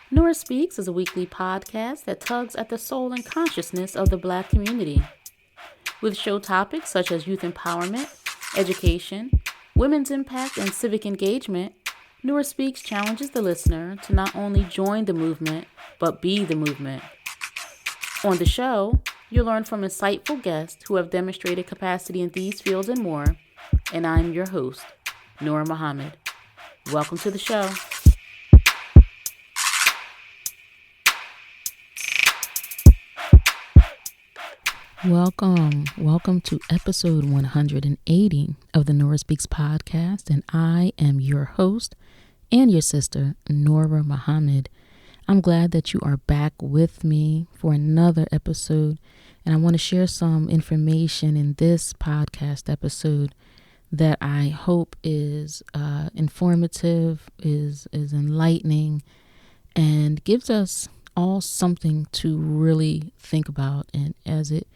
Nora Speaks is a weekly podcast that tugs at the soul and consciousness of the Black community. With show topics such as youth empowerment, education, women's impact, and civic engagement, Nora Speaks challenges the listener to not only join the movement, but be the movement. On the show, you'll learn from insightful guests who have demonstrated capacity in these fields and more, and I'm your host, Nora Muhammad. Welcome to the show. Welcome to episode 180 of the Nora Speaks podcast, and I am your host and your sister, Nora Muhammad. I'm glad that you are back with me for another episode, and I want to share some information in this podcast episode that I hope is informative, is enlightening, and gives us all something to really think about, and as it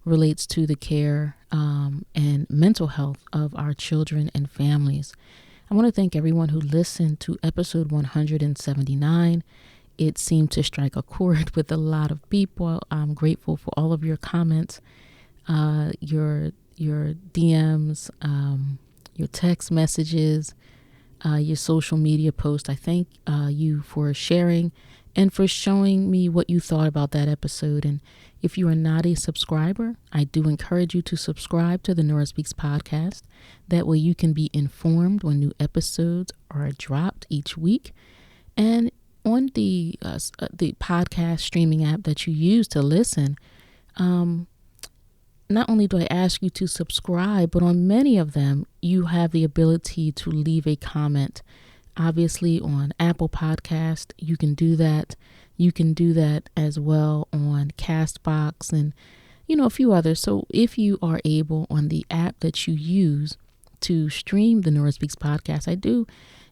relates to the care and mental health of our children and families. I want to thank everyone who listened to episode 179. It seemed to strike a chord with a lot of people. I'm grateful for all of your comments, your DMs, your text messages, your social media posts. I thank you for sharing and for showing me what you thought about that episode. And if you are not a subscriber, I do encourage you to subscribe to the Nora Speaks podcast. That way you can be informed when new episodes are dropped each week. And on the podcast streaming app that you use to listen, not only do I ask you to subscribe, but on many of them, you have the ability to leave a comment. Obviously, on Apple Podcast, you can do that. You can do that as well on Castbox and, a few others. So if you are able on the app that you use to stream the Nora Speaks podcast, I do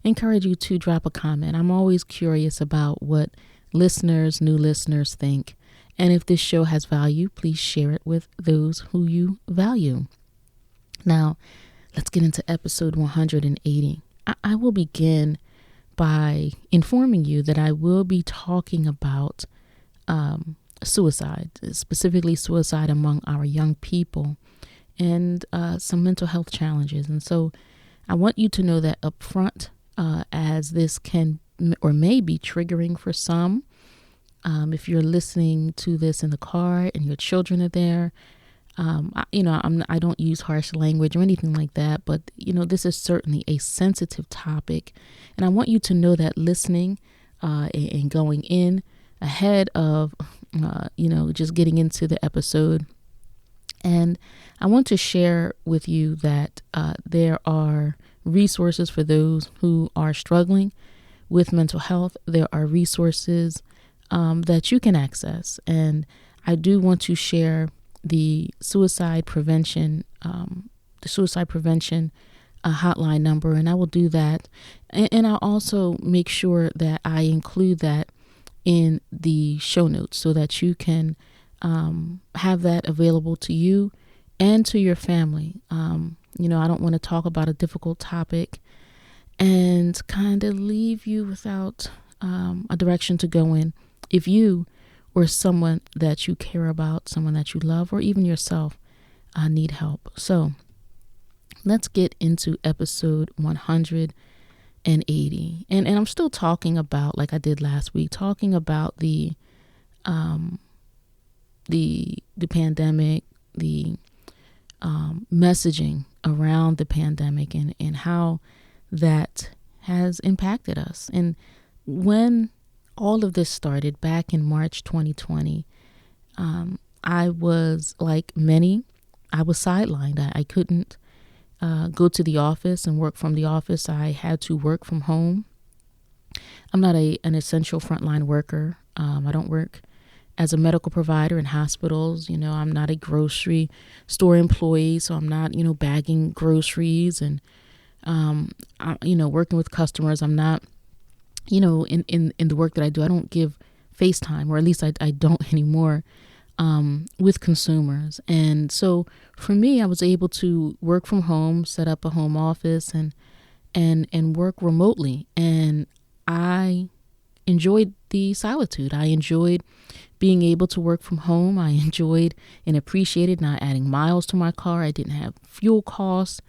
encourage you to drop a comment. I'm always curious about what new listeners think. And if this show has value, please share it with those who you value. Now, let's get into episode 180. I will begin by informing you that I will be talking about suicide, specifically suicide among our young people, and some mental health challenges. And so I want you to know that up front, as this can or may be triggering for some. If you're listening to this in the car and your children are there, I don't use harsh language or anything like that, but this is certainly a sensitive topic, and I want you to know that listening and going in ahead of just getting into the episode. And I want to share with you that there are resources for those who are struggling with mental health. There are resources that you can access, and I do want to share the suicide prevention hotline number, and I will do that. And I'll also make sure that I include that in the show notes so that you can have that available to you and to your family. I don't want to talk about a difficult topic and kind of leave you without a direction to go in. If you or someone that you care about, someone that you love, or even yourself need help. So let's get into episode 180. And I'm still talking about, like I did last week, talking about the pandemic, the messaging around the pandemic and how that has impacted us. And when all of this started back in March 2020, I was like many, I was sidelined. I couldn't go to the office and work from the office. I had to work from home. I'm not an essential frontline worker. I don't work as a medical provider in hospitals. I'm not a grocery store employee, so I'm not, bagging groceries and, working with customers. I'm not, in the work that I do, I don't give FaceTime, or at least I don't anymore, with consumers. And so for me, I was able to work from home, set up a home office and work remotely. And I enjoyed the solitude. I enjoyed being able to work from home. I enjoyed and appreciated not adding miles to my car. I didn't have fuel costs.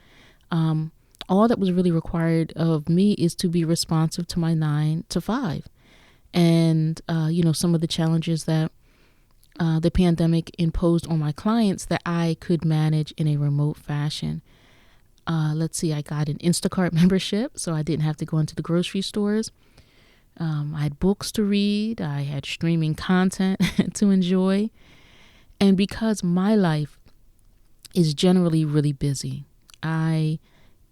All that was really required of me is to be responsive to my 9 to 5. And, some of the challenges that the pandemic imposed on my clients that I could manage in a remote fashion. Let's see, I got an Instacart membership, so I didn't have to go into the grocery stores. I had books to read. I had streaming content to enjoy. And because my life is generally really busy, I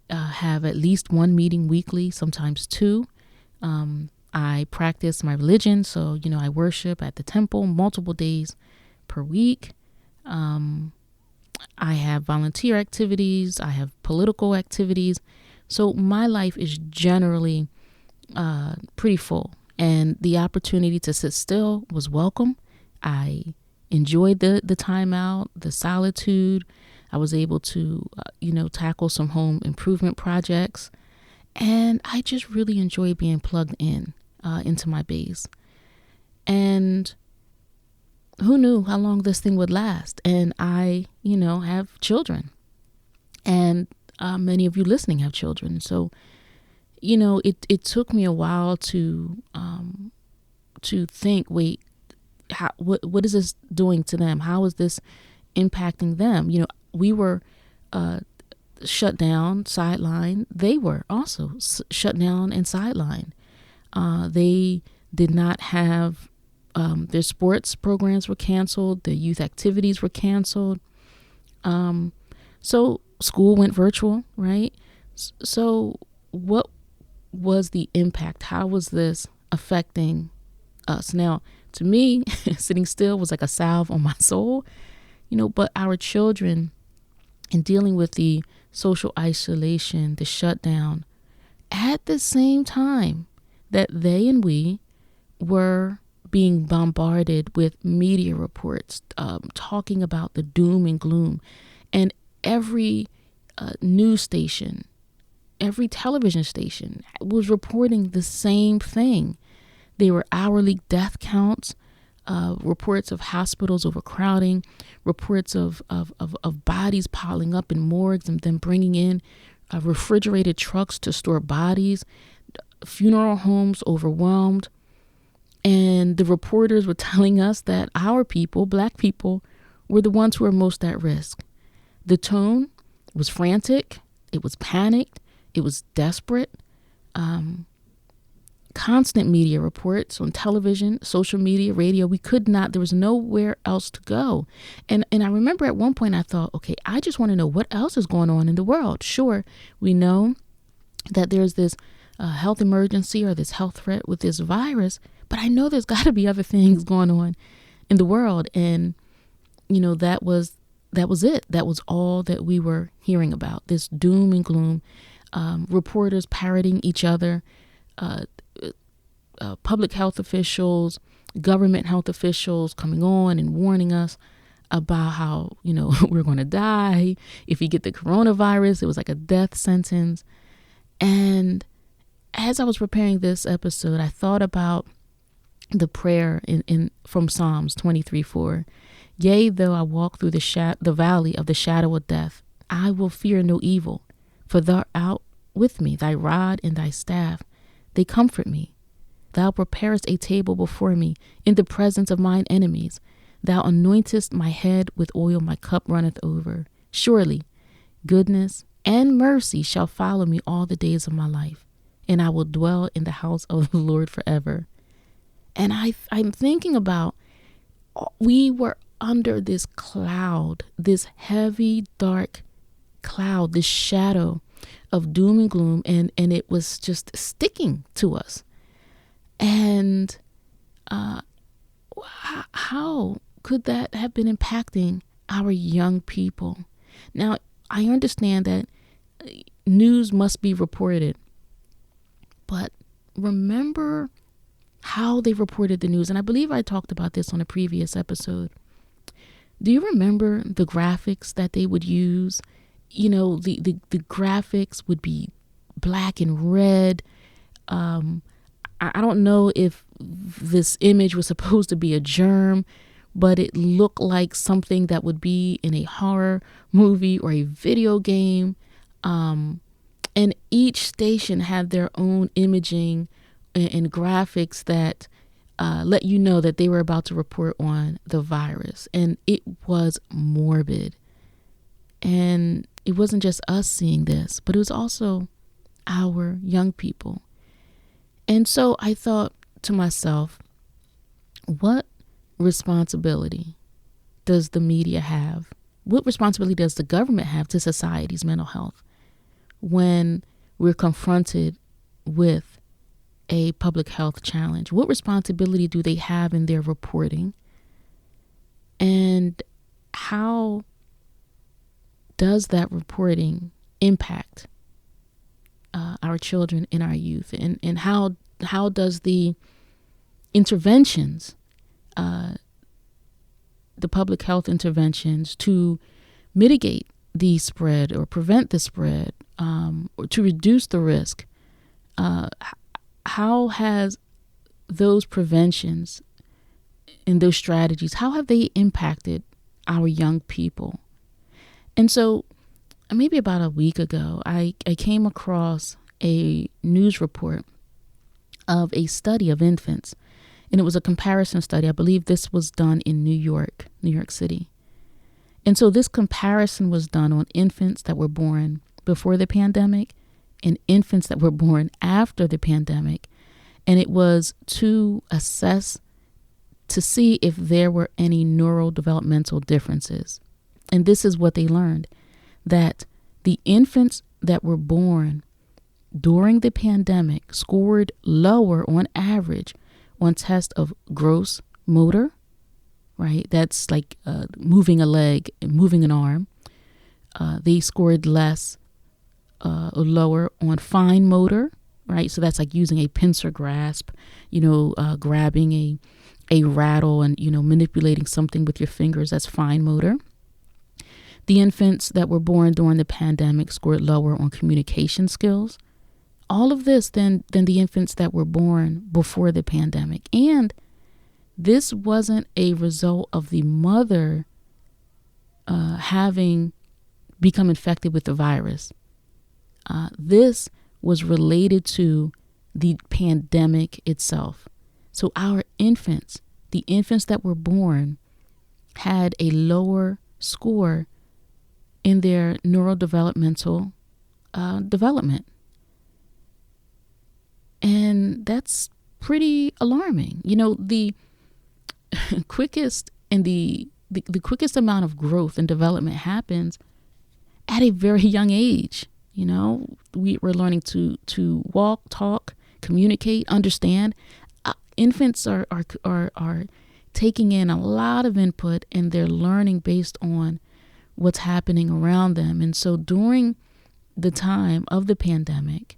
have at least one meeting weekly, sometimes 2. I practice my religion. So, I worship at the temple multiple days per week. I have volunteer activities. I have political activities. So my life is generally pretty full, and the opportunity to sit still was welcome. I enjoyed the time out, the solitude. I was able to, tackle some home improvement projects, and I just really enjoyed being plugged in into my base. And who knew how long this thing would last? And I, have children, and many of you listening have children. So, it took me a while to think, wait, what is this doing to them? How is this impacting them? We were shut down, sidelined. They were also shut down and sidelined. They did not have, their sports programs were canceled. Their youth activities were canceled. So school went virtual, right? So what was the impact? How was this affecting us? Now, to me, sitting still was like a salve on my soul, but our children, in dealing with the social isolation, the shutdown, at the same time that they and we were being bombarded with media reports, talking about the doom and gloom, and every news station, every television station was reporting the same thing. There were hourly death counts, reports of hospitals overcrowding, reports of bodies piling up in morgues and then bringing in refrigerated trucks to store bodies, funeral homes overwhelmed. And the reporters were telling us that our people, Black people, were the ones who were most at risk. The tone was frantic. It was panicked. It was desperate. Constant media reports on television, social media, radio. There was nowhere else to go. And I remember at one point I thought, okay, I just want to know what else is going on in the world. Sure, we know that there's this health emergency or this health threat with this virus, but I know there's got to be other things going on in the world. And, that was it. That was all that we were hearing about, this doom and gloom. Reporters parroting each other, public health officials, government health officials coming on and warning us about how, we're going to die. If you get the coronavirus, it was like a death sentence. And as I was preparing this episode, I thought about the prayer from Psalms 23:4. Yea, though I walk through the valley of the shadow of death, I will fear no evil, for thou art with me, thy rod and thy staff, they comfort me. Thou preparest a table before me in the presence of mine enemies. Thou anointest my head with oil, my cup runneth over. Surely goodness and mercy shall follow me all the days of my life, and I will dwell in the house of the Lord forever. And I'm thinking about, we were under this cloud, this heavy, dark cloud, this shadow of doom and gloom, and it was just sticking to us. And how could that have been impacting our young people? Now, I understand that news must be reported, but remember how they reported the news. And I believe I talked about this on a previous episode. Do you remember the graphics that they would use? The graphics would be black and red. I don't know if this image was supposed to be a germ, but it looked like something that would be in a horror movie or a video game. And each station had their own imaging and graphics that let you know that they were about to report on the virus. And it was morbid. And it wasn't just us seeing this, but it was also our young people. And so I thought to myself, what responsibility does the media have? What responsibility does the government have to society's mental health when we're confronted with a public health challenge? What responsibility do they have in their reporting? And how does that reporting impact our children and our youth? And how does the interventions, the public health interventions to mitigate the spread or prevent the spread, or to reduce the risk, how has those preventions and those strategies, how have they impacted our young people? And so maybe about a week ago, I came across a news report of a study of infants. And it was a comparison study. I believe this was done in New York City. And so this comparison was done on infants that were born before the pandemic and infants that were born after the pandemic. And it was to assess, to see if there were any neurodevelopmental differences. And this is what they learned, that the infants that were born during the pandemic scored lower on average on tests of gross motor, right? That's like moving a leg and moving an arm. They scored less or lower on fine motor, right? So that's like using a pincer grasp, grabbing a rattle and, manipulating something with your fingers. That's fine motor. The infants that were born during the pandemic scored lower on communication skills. All of this than the infants that were born before the pandemic. And this wasn't a result of the mother having become infected with the virus. This was related to the pandemic itself. So our infants, the infants that were born, had a lower score in their neurodevelopmental development. And that's pretty alarming. The quickest and the quickest amount of growth and development happens at a very young age. We're learning to walk, talk, communicate, understand. Infants are taking in a lot of input, and they're learning based on what's happening around them. And so during the time of the pandemic,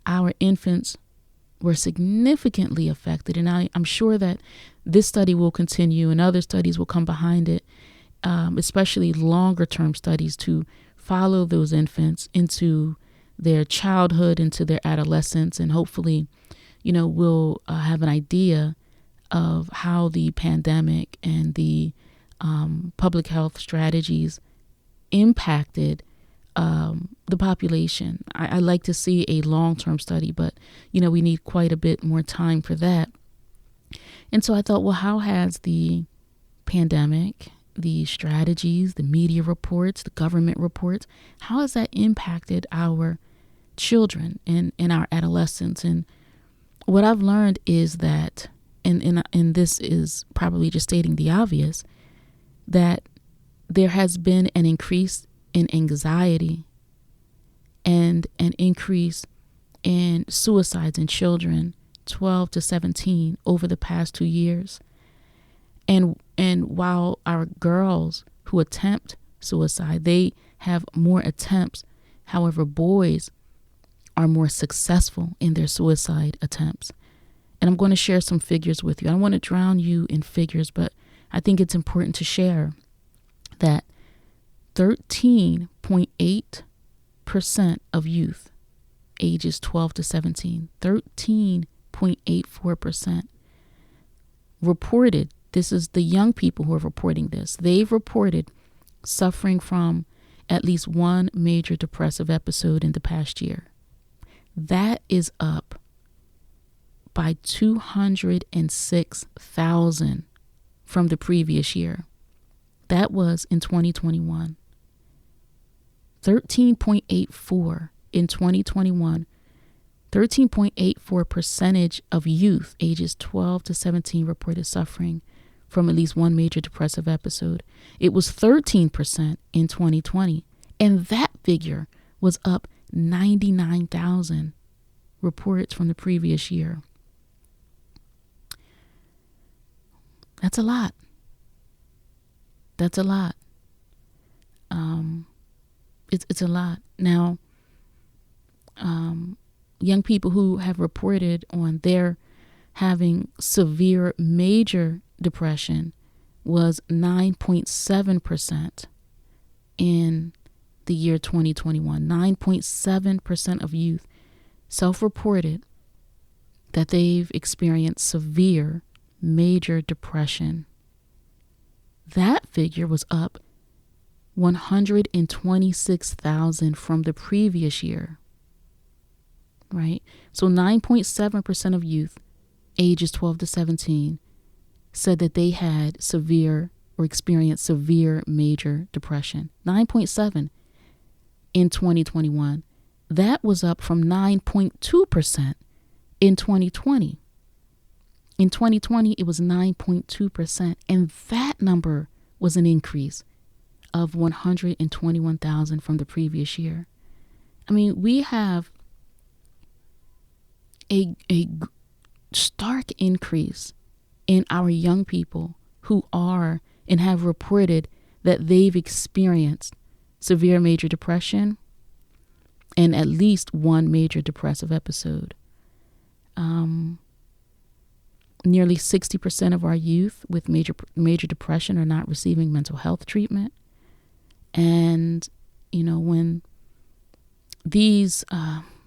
our infants were significantly affected. And I'm sure that this study will continue and other studies will come behind it, especially longer term studies to follow those infants into their childhood, into their adolescence. And hopefully, we'll have an idea of how the pandemic and the public health strategies impacted the population. I like to see a long-term study, but we need quite a bit more time for that. And so I thought, well, how has the pandemic, the strategies, the media reports, the government reports, how has that impacted our children and our adolescents? And what I've learned is that, and this is probably just stating the obvious, that there has been an increase in anxiety and an increase in suicides in children 12 to 17 over the past 2 years. And while our girls who attempt suicide, they have more attempts. However, boys are more successful in their suicide attempts. And I'm going to share some figures with you. I don't want to drown you in figures, but I think it's important to share that 13.8% of youth ages 12 to 17, 13 13.84% reported, this is the young people who are reporting this, they've reported suffering from at least one major depressive episode in the past year. That is up by 206,000 from the previous year. That was in 2021. 13.84 in 2021. 13.84% of youth ages 12 to 17 reported suffering from at least one major depressive episode. It was 13% in 2020. And that figure was up 99,000 reports from the previous year. That's a lot. That's a lot. It's a lot. Now, young people who have reported on their having severe major depression was 9.7% in the year 2021. 9.7% of youth self-reported that they've experienced severe major depression. That figure was up 126,000 from the previous year, right? So 9.7% of youth ages 12 to 17 said that they had severe or experienced severe major depression. 9.7 in 2021. That was up from 9.2% in 2020. In 2020, it was 9.2%, and that number was an increase of 121,000 from the previous year. I mean, we have a stark increase in our young people who are and have reported that they've experienced severe major depression and at least one major depressive episode. Nearly 60% of our youth with major depression are not receiving mental health treatment. And, you know, when these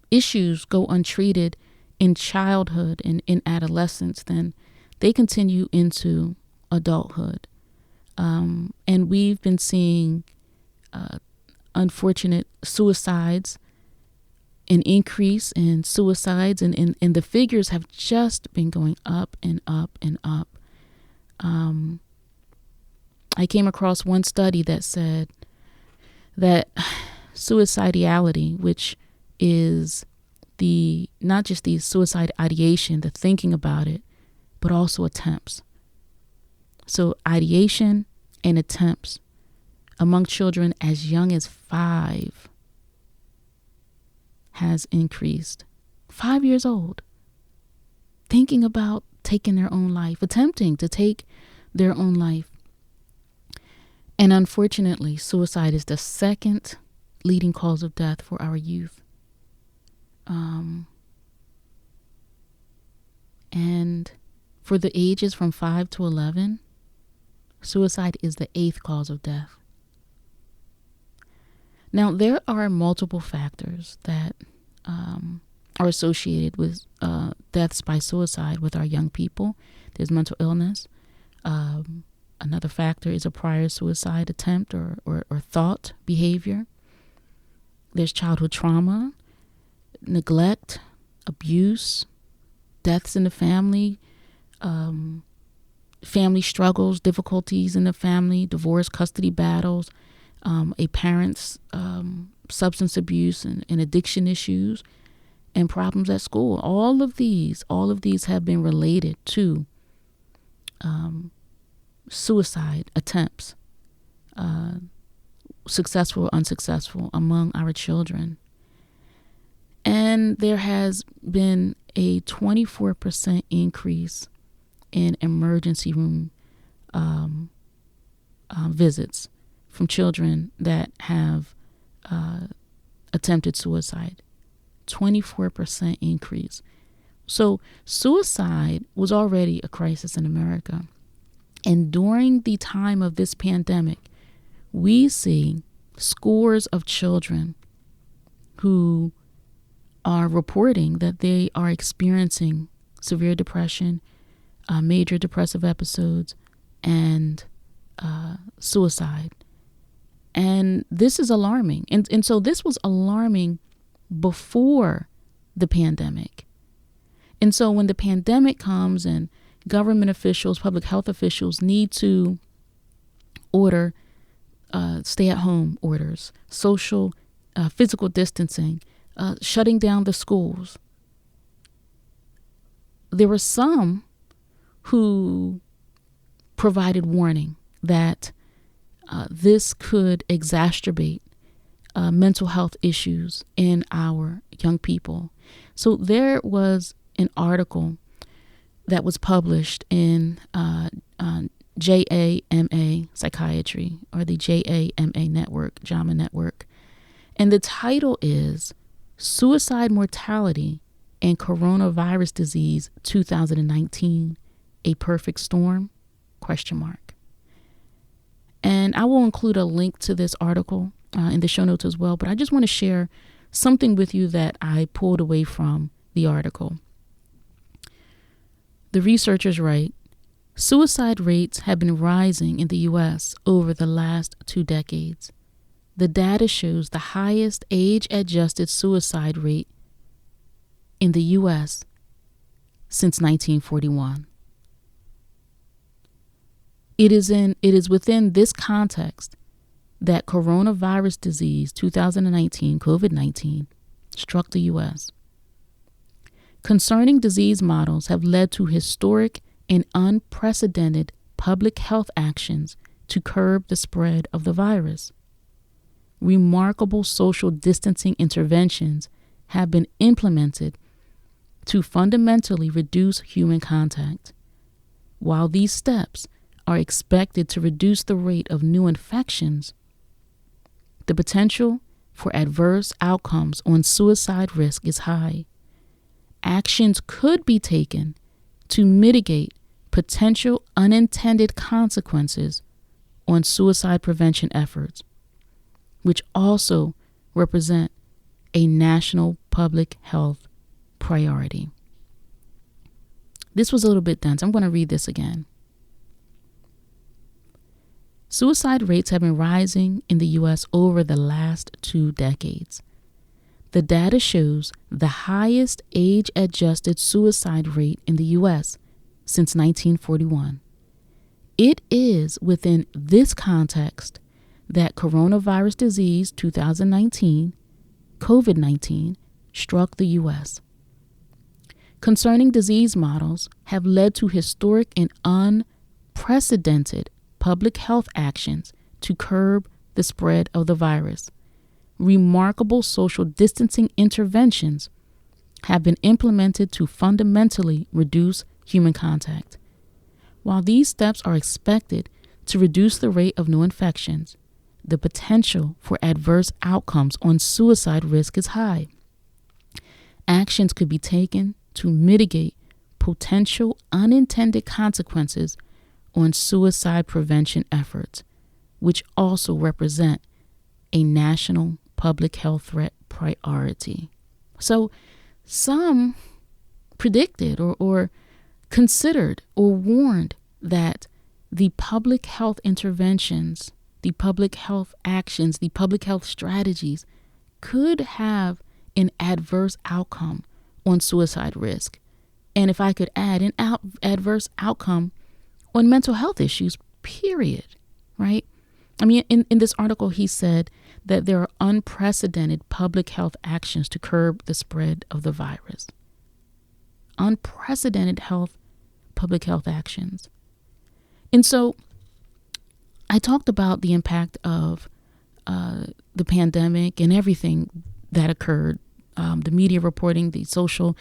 issues go untreated in childhood and in adolescence, then they continue into adulthood. And we've been seeing unfortunate suicides, an increase in suicides, and the figures have just been going up and up and up. I came across one study that said that suicidality, which is not just the suicide ideation, the thinking about it, but also attempts. So ideation and attempts among children as young as 5 has increased. 5 years old, thinking about taking their own life, attempting to take their own life. And unfortunately, suicide is the second leading cause of death for our youth. And for the ages from 5 to 11, suicide is the 8th cause of death. Now, there are multiple factors that are associated with deaths by suicide with our young people. There's mental illness. Another factor is a prior suicide attempt or thought behavior. There's childhood trauma, neglect, abuse, deaths in the family, family struggles, difficulties in the family, divorce, custody battles, a parent's substance abuse and addiction issues, and problems at school. All of these have been related to suicide attempts, successful or unsuccessful, among our children. And there has been a 24% increase in emergency room visits from children that have attempted suicide. 24% increase. So suicide was already a crisis in America. And during the time of this pandemic, we see scores of children who are reporting that they are experiencing severe depression, major depressive episodes, and suicide. And this is alarming. And so this was alarming before the pandemic. And so when the pandemic comes and government officials, public health officials need to order stay-at-home orders, social, physical distancing, shutting down the schools, there were some who provided warning that this could exacerbate mental health issues in our young people. So there was an article that was published in JAMA Psychiatry, or the JAMA Network, JAMA Network. And the title is Suicide Mortality and Coronavirus Disease 2019, A Perfect Storm? ? And I will include a link to this article in the show notes as well, but I just want to share something with you that I pulled away from the article. The researchers write, suicide rates have been rising in the U.S. over the last 2 decades. The data shows the highest age-adjusted suicide rate in the U.S. since 1941. It is within this context that coronavirus disease 2019, COVID-19, struck the U.S. Concerning disease models have led to historic and unprecedented public health actions to curb the spread of the virus. Remarkable social distancing interventions have been implemented to fundamentally reduce human contact. While these steps are expected to reduce the rate of new infections, the potential for adverse outcomes on suicide risk is high. Actions could be taken to mitigate potential unintended consequences on suicide prevention efforts, which also represent a national public health priority. This was a little bit dense. I'm going to read this again. Suicide rates have been rising in the U.S. over the last 2 decades. The data shows the highest age-adjusted suicide rate in the U.S. since 1941. It is within this context that coronavirus disease 2019, COVID-19, struck the U.S. Concerning disease models have led to historic and unprecedented public health actions to curb the spread of the virus. Remarkable social distancing interventions have been implemented to fundamentally reduce human contact. While these steps are expected to reduce the rate of new infections, the potential for adverse outcomes on suicide risk is high. Actions could be taken to mitigate potential unintended consequences on suicide prevention efforts, which also represent a national public health threat priority. So some predicted or considered or warned that the public health interventions, the public health actions, the public health strategies could have an adverse outcome on suicide risk. And if I could add, an adverse outcome on mental health issues, period, right? I mean, in this article, he said that there are unprecedented public health actions to curb the spread of the virus. Unprecedented public health actions. And so I talked about the impact of the pandemic and everything that occurred, the media reporting, the social,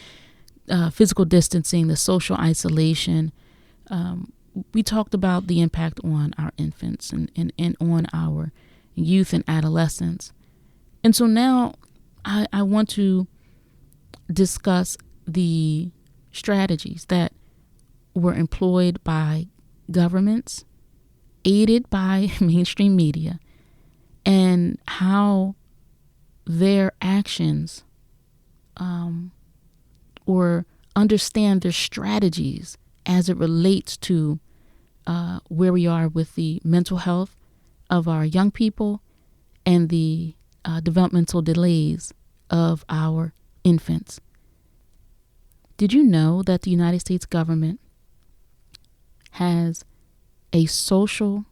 physical distancing, the social isolation. We talked about the impact on our infants and on our youth and adolescents. And so now I want to discuss the strategies that were employed by governments, aided by mainstream media, and how their actions or understand their strategies as it relates to where we are with the mental health of our young people and the developmental delays of our infants. Did you know that the United States government has a social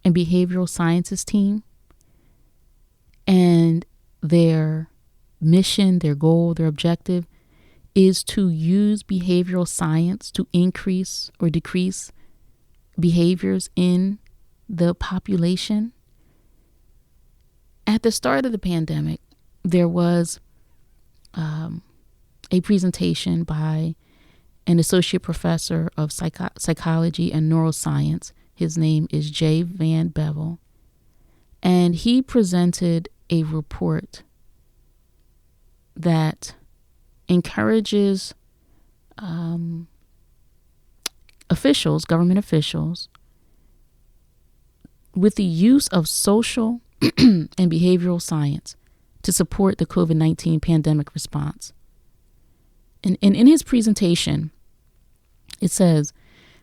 and behavioral sciences team, and their mission, their goal, their objective is to use behavioral science to increase or decrease behaviors in the population? At the start of the pandemic, there was a presentation by an associate professor of psychology and neuroscience. His name is Jay Van Bevel. And he presented a report that encourages officials, government officials, with the use of social and behavioral science to support the COVID-19 pandemic response. And in his presentation, it says,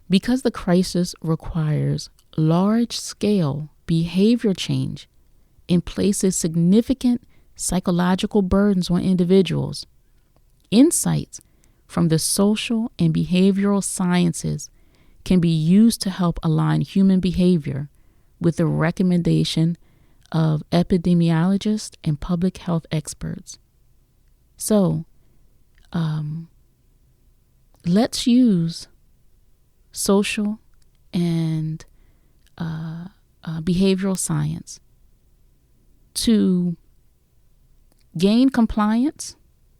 because the crisis requires large-scale behavior change and places significant psychological burdens on individuals, insights from the social and behavioral sciences can be used to help align human behavior with the recommendation of epidemiologists and public health experts. So, let's use social and behavioral science to gain compliance,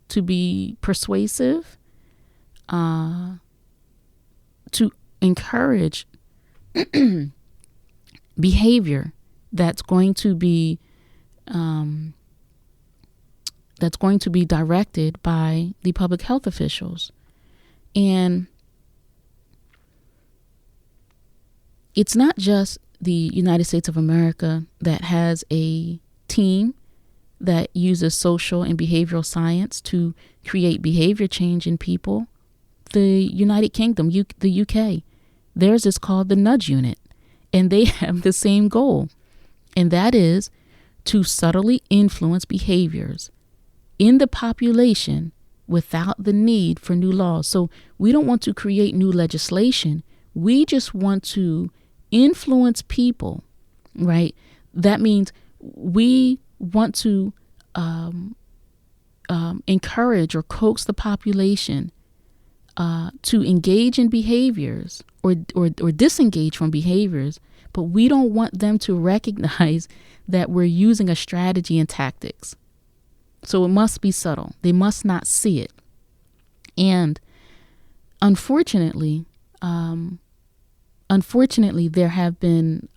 to be persuasive, to encourage behavior that's going to be directed by the public health officials. And it's not just the United States of America that has a team that uses social and behavioral science to create behavior change in people. The United Kingdom, the UK, theirs is called the Nudge Unit, and they have the same goal, and that is to subtly influence behaviors in the population without the need for new laws. So we don't want to create new legislation. We just want to influence people, right? That means we want to encourage or coax the population to engage in behaviors or disengage from behaviors, but we don't want them to recognize that we're using a strategy and tactics. So it must be subtle. They must not see it. And unfortunately, there have been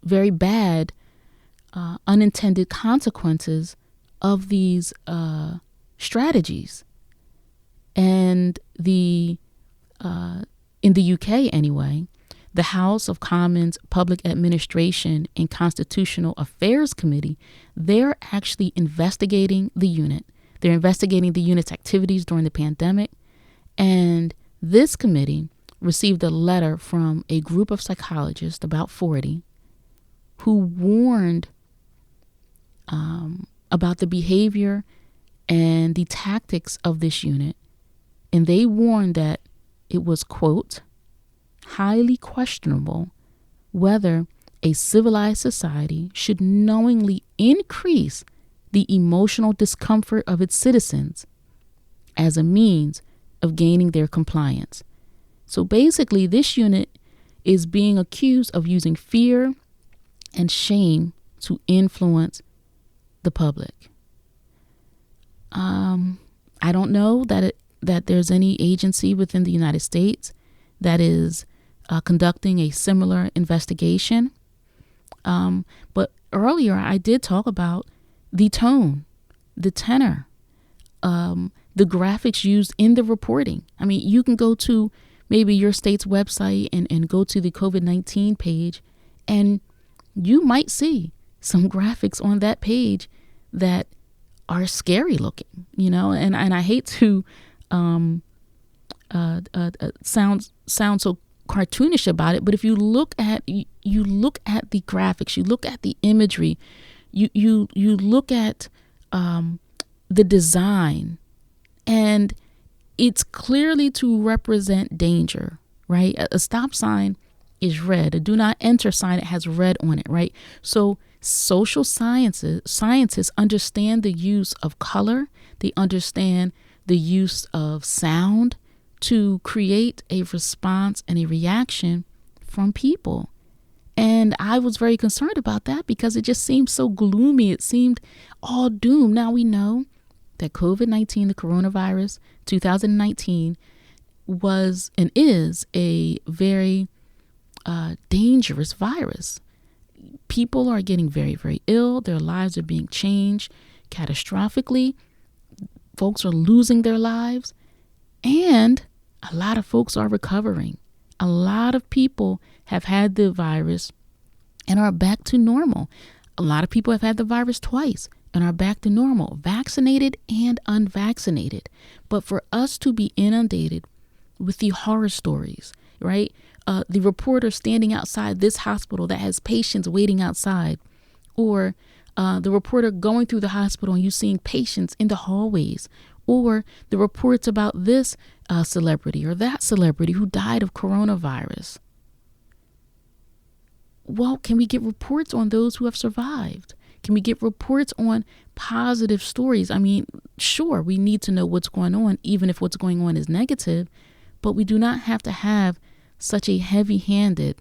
very bad unintended consequences of these strategies. And in the UK anyway, the House of Commons Public Administration and Constitutional Affairs Committee, they're actually investigating the unit. They're investigating the unit's activities during the pandemic. And this committee received a letter from a group of psychologists, about 40, who warned about the behavior and the tactics of this unit. And they warned that it was, quote, highly questionable whether a civilized society should knowingly increase the emotional discomfort of its citizens as a means of gaining their compliance. So basically, this unit is being accused of using fear and shame to influence the public. I don't know that there's any agency within the United States that is conducting a similar investigation. But earlier I did talk about the tone, the tenor, the graphics used in the reporting. I mean, you can go to maybe your state's website and go to the COVID-19 page, and you might see some graphics on that page that are scary looking, and I hate to sound so cartoonish about it. But if you look at the graphics, you look at the imagery, you look at the design, and it's clearly to represent danger, right? A stop sign is red. A do not enter sign, it has red on it, right? So social scientists understand the use of color. They understand the use of sound to create a response and a reaction from people. And I was very concerned about that because it just seemed so gloomy. It seemed all doom. Now we know that COVID-19, the coronavirus, 2019, was and is a very dangerous virus. People are getting very, very ill. Their lives are being changed catastrophically. Folks are losing their lives. And a lot of folks are recovering. A lot of people have had the virus and are back to normal. A lot of people have had the virus twice and are back to normal, vaccinated and unvaccinated. But for us to be inundated with the horror stories, right? The reporter standing outside this hospital that has patients waiting outside, or the reporter going through the hospital and you seeing patients in the hallways, or the reports about this celebrity or that celebrity who died of coronavirus. Well, can we get reports on those who have survived? Can we get reports on positive stories? I mean, sure, we need to know what's going on, even if what's going on is negative, but we do not have to have such a heavy-handed,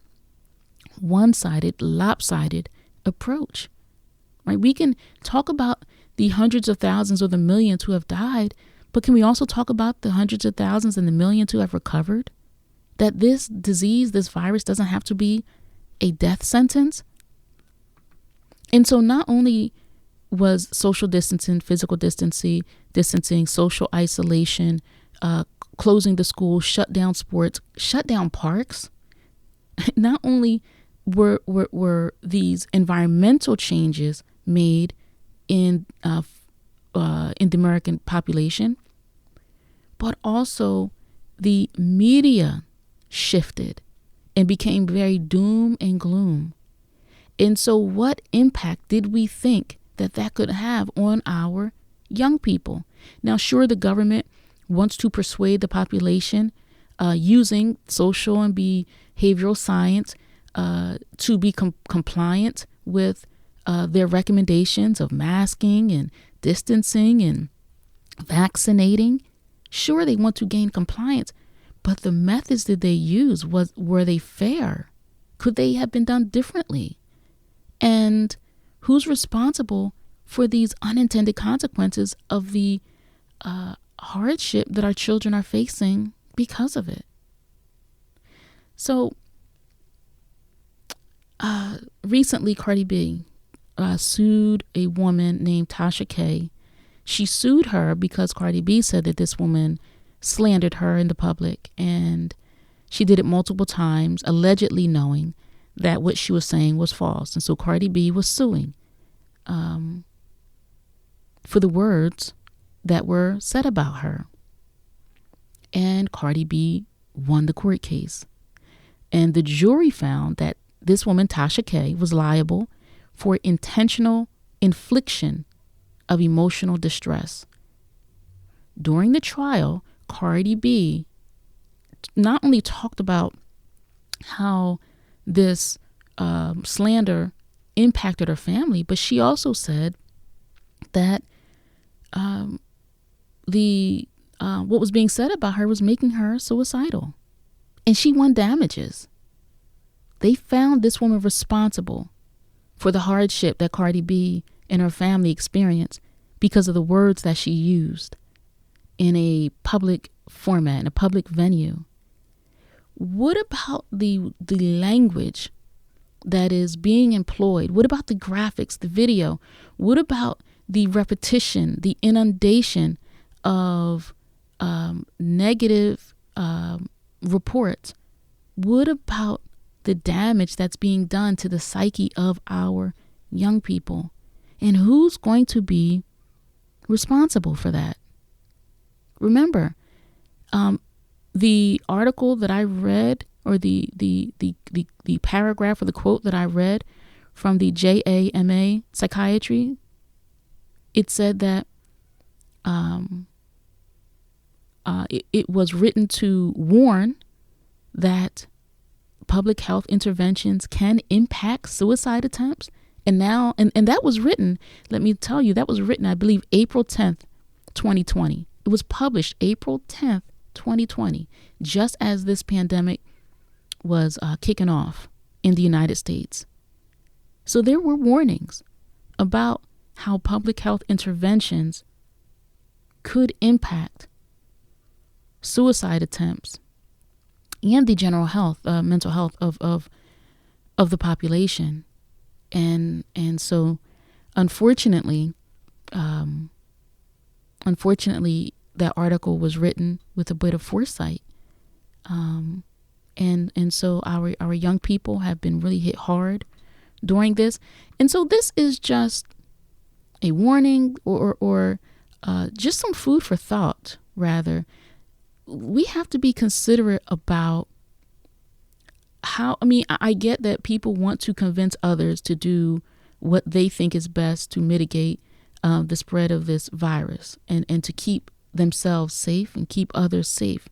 one-sided, lopsided approach, right? We can talk about the hundreds of thousands or the millions who have died, but can we also talk about the hundreds of thousands and the millions who have recovered? That this disease, this virus doesn't have to be a death sentence. And so not only was social distancing, physical distancing, social isolation, closing the schools, shut down sports, shut down parks. Not only were these environmental changes made in the American population, but also the media shifted and became very doom and gloom. And so what impact did we think that could have on our young people? Now, sure, the government wants to persuade the population using social and behavioral science to be compliant with their recommendations of masking and distancing and vaccinating. Sure, they want to gain compliance, but the methods that they use, were they fair? Could they have been done differently? And who's responsible for these unintended consequences of the hardship that our children are facing because of it? So recently, Cardi B sued a woman named Tasha K. She sued her because Cardi B said that this woman slandered her in the public, and she did it multiple times, allegedly knowing that what she was saying was false. And so Cardi B was suing for the words that were said about her. And Cardi B won the court case. And the jury found that this woman, Tasha K., was liable for intentional infliction of emotional distress. During the trial, Cardi B not only talked about how this slander impacted her family, but she also said that what was being said about her was making her suicidal. And she won damages. They found this woman responsible for the hardship that Cardi B and her family experienced because of the words that she used in a public format, in a public venue. What about the language that is being employed? What about the graphics, the video? What about the repetition, the inundation of negative reports? What about the damage that's being done to the psyche of our young people? And who's going to be responsible for that? Remember, The article that I read, or the paragraph or the quote that I read from the JAMA Psychiatry, it said that it was written to warn that public health interventions can impact suicide attempts. And that was written, let me tell you, that was written, I believe, April 10th, 2020. It was published April 10th, 2020, just as this pandemic was kicking off in the United States. So there were warnings about how public health interventions could impact suicide attempts and the general health, mental health of the population. And so unfortunately, that article was written with a bit of foresight. And so our young people have been really hit hard during this. And so this is just a warning or just some food for thought, rather. We have to be considerate about I get that people want to convince others to do what they think is best to mitigate the spread of this virus and to keep themselves safe and keep others safe.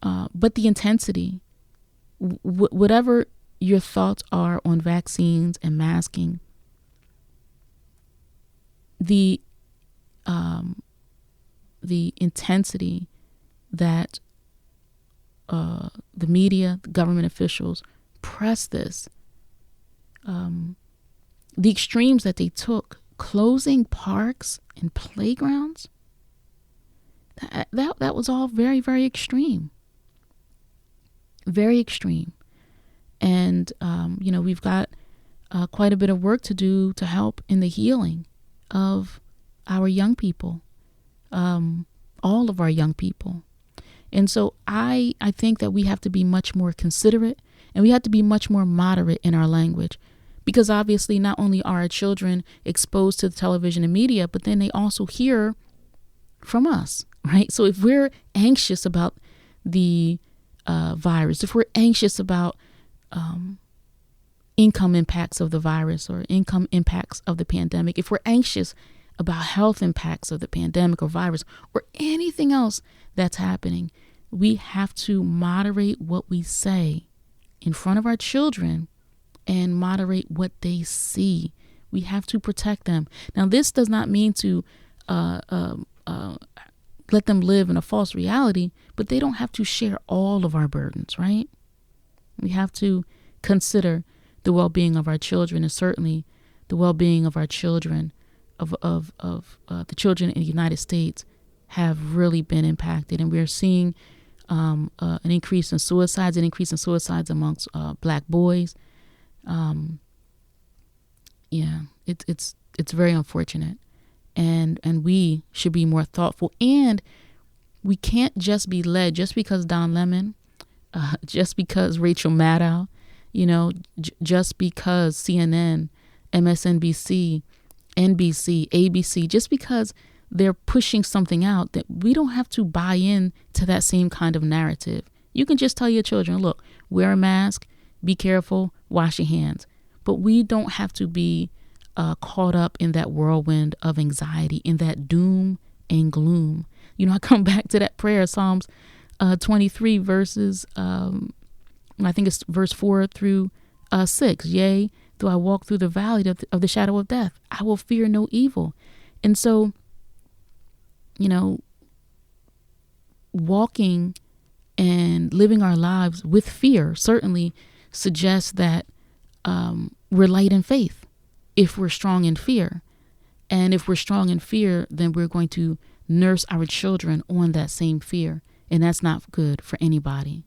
But the intensity, whatever your thoughts are on vaccines and masking, the intensity that the media, the government officials press this, the extremes that they took, closing parks and playgrounds, that was all very, very extreme. Very extreme. And, we've got quite a bit of work to do to help in the healing of our young people, all of our young people. And so I think that we have to be much more considerate, and we have to be much more moderate in our language, because obviously not only are our children exposed to the television and media, but then they also hear from us, right? So if we're anxious about the virus, if we're anxious about income impacts of the virus or income impacts of the pandemic, if we're anxious about health impacts of the pandemic or virus or anything else that's happening, we have to moderate what we say in front of our children and moderate what they see. We have to protect them. Now, this does not mean to let them live in a false reality, but they don't have to share all of our burdens, right? We have to consider the well-being of our children, and certainly the well-being of our children, of the children in the United States have really been impacted. And we're seeing an increase in suicides, amongst Black boys. It's very unfortunate. And we should be more thoughtful. And we can't just be led just because Don Lemon, just because Rachel Maddow, just because CNN, MSNBC, NBC, ABC, just because they're pushing something out, that we don't have to buy in to that same kind of narrative. You can just tell your children, look, wear a mask, be careful, wash your hands. But we don't have to be caught up in that whirlwind of anxiety, in that doom and gloom. I come back to that prayer, Psalms 23 verses, I think it's verse 4 through 6. Yea, though I walk through the valley of the shadow of death, I will fear no evil. And so, walking and living our lives with fear certainly suggests that we're light in faith if we're strong in fear. And if we're strong in fear, then we're going to nurse our children on that same fear. And that's not good for anybody.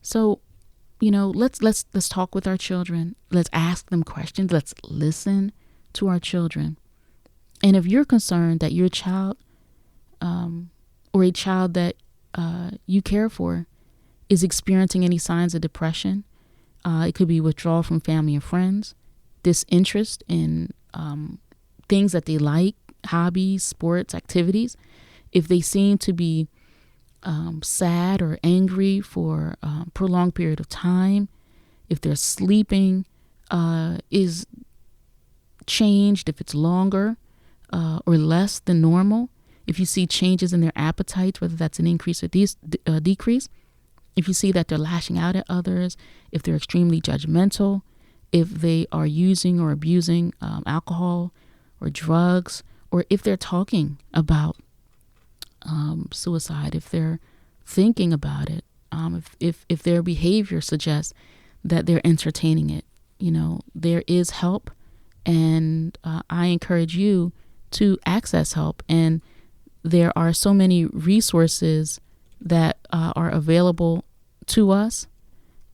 So, let's talk with our children. Let's ask them questions. Let's listen to our children. And if you're concerned that your child or a child that you care for is experiencing any signs of depression, it could be withdrawal from family and friends, disinterest in things that they like, hobbies, sports, activities. If they seem to be sad or angry for a prolonged period of time, if their sleeping is changed, if it's longer or less than normal, if you see changes in their appetites, whether that's an increase or decrease, if you see that they're lashing out at others, if they're extremely judgmental, if they are using or abusing alcohol or drugs, or if they're talking about suicide, if they're thinking about it, if their behavior suggests that they're entertaining it, there is help. And I encourage you to access help. And there are so many resources that are available to us.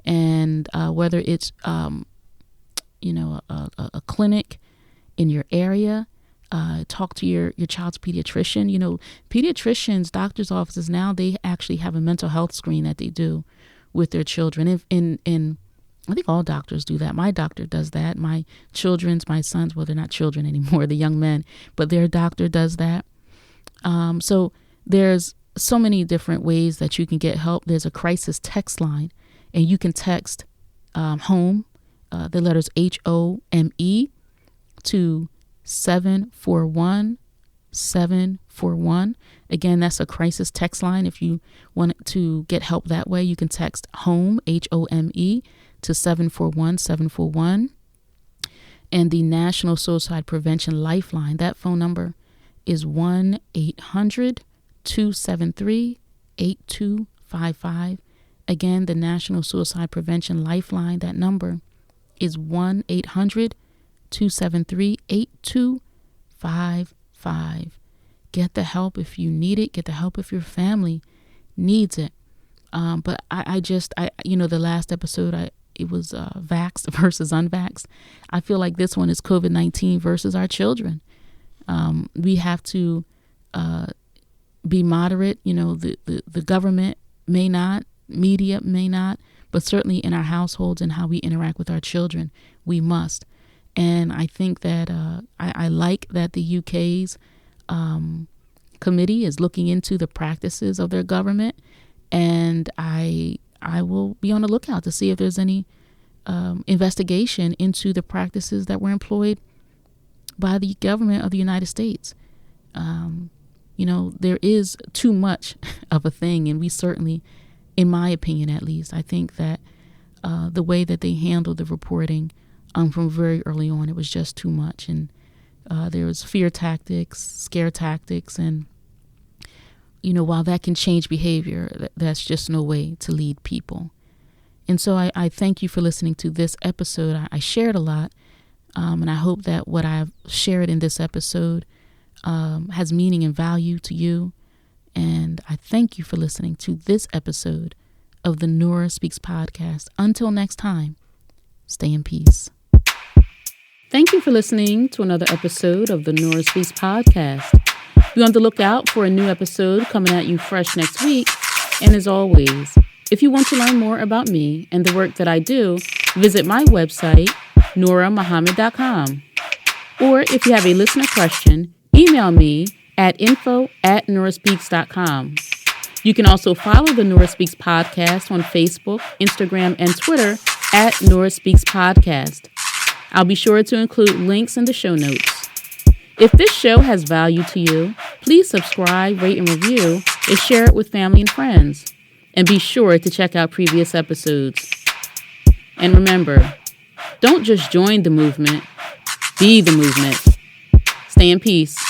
And whether it's, a clinic in your area, talk to your child's pediatrician. Pediatricians, doctors' offices now, they actually have a mental health screen that they do with their children. In I think all doctors do that. My doctor does that. My sons, well, they're not children anymore, the young men, but their doctor does that. So there's so many different ways that you can get help. There's a crisis text line, and you can text HOME, the letters HOME, to 741-741. Again, that's a crisis text line. If you want to get help that way, you can text HOME, HOME, to 741-741. And the National Suicide Prevention Lifeline, that phone number is 1-800-273-8255. Again, the National Suicide Prevention Lifeline, that number is 1-800-273-8255. Get the help if you need it. Get the help if your family needs it. But the last episode, it was vaxxed versus unvaxxed. I feel like this one is COVID-19 versus our children. We have to be moderate. The government may not, media may not, but certainly in our households and how we interact with our children, we must. And I think that I like that the UK's committee is looking into the practices of their government, and I will be on the lookout to see if there's any investigation into the practices that were employed by the government of the United States. There is too much of a thing, and we certainly, in my opinion at least, I think that the way that they handled the reporting from very early on, it was just too much. And there was fear tactics, scare tactics, and while that can change behavior, that's just no way to lead people. And so I thank you for listening to this episode. I shared a lot, and I hope that what I've shared in this episode has meaning and value to you. And I thank you for listening to this episode of the Nora Speaks podcast. Until next time, stay in peace. Thank you for listening to another episode of the Nora Speaks podcast. Be on the lookout for a new episode coming at you fresh next week. And as always, if you want to learn more about me and the work that I do, visit my website, norahmuhammad.com. Or if you have a listener question, email me at info@norahspeaks.com. You can also follow the Nora Speaks podcast on Facebook, Instagram, and Twitter at Nora Speaks Podcast. I'll be sure to include links in the show notes. If this show has value to you, please subscribe, rate, and review, and share it with family and friends. And be sure to check out previous episodes. And remember, don't just join the movement, be the movement. Stay in peace.